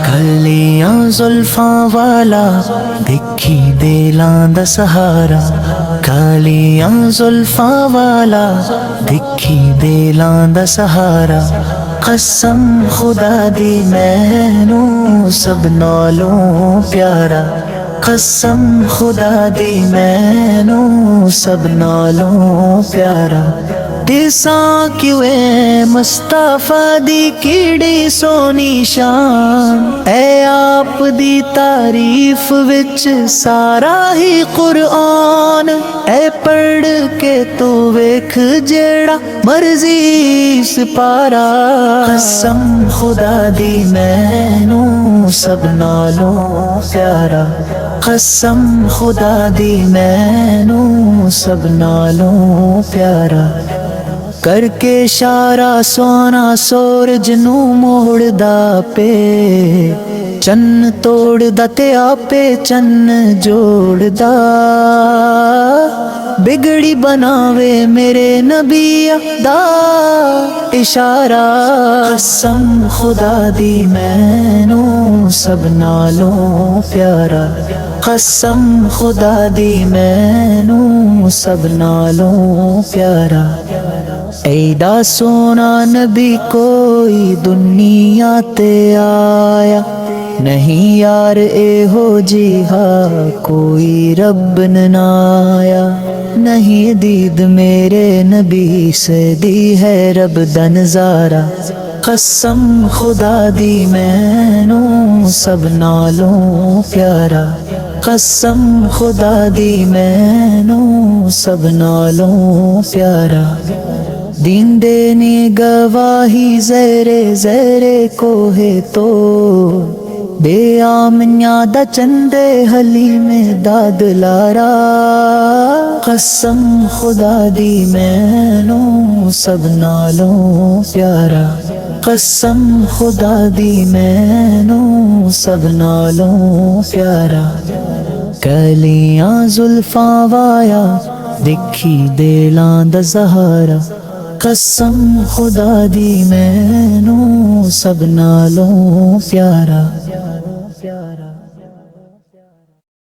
कलियां जुल्फां वाला दिखी दिलां दा सहारा, कालियां जुल्फां वाला दिखी दिलां दा सहारा। कसम खुदा दी मैनू सब नालों प्यारा, कसम खुदा दी मैनू सब नालों प्यारा। दिसा क्यों मुस्तफा दी कीड़ी सोनी शान, ऐ आप दी तारीफ विच सारा ही कुरान। ऐ पढ़ के तू वेख जेड़ा मर्जी सिपारा, कसम खुदा दी मैनू सब नालों प्यारा, कसम खुदा दी मैनू सब नालों प्यारा। करके इशारा सोना सूरज नू मोड़दा पे, चन्न तोड़दा ते आपे चन्न जोड़दा। बिगड़ी बनावे मेरे नबी दा इशारा, कसम खुदा दी मैनू सब नालों प्यारा, कसम खुदा दी मैनू सब नालों प्यारा। ऐदा सोना नबी कोई दुनिया ते आया नहीं यार, एहो जिहा कोई रब नाया नहीं। दीद मेरे नबी से दी है रब दा नज़ारा, कसम खुदा दी मैनू सब नालों प्यारा, कसम खुदा दी मैनू सब नालों प्यारा। दींदे नी गवाही ज़रे ज़रे कोहे तो, बेआमनिया दा चंदे हली में दाद लारा। कसम खुदा दी मैनू सब नालों प्यारा, कसम खुदा दी मैनू सब नालों प्यारा। कलियां जुल्फां वाया दिखी दिलां दा सहारा, कसम खुदा दी मैनू सब नालों प्यारा।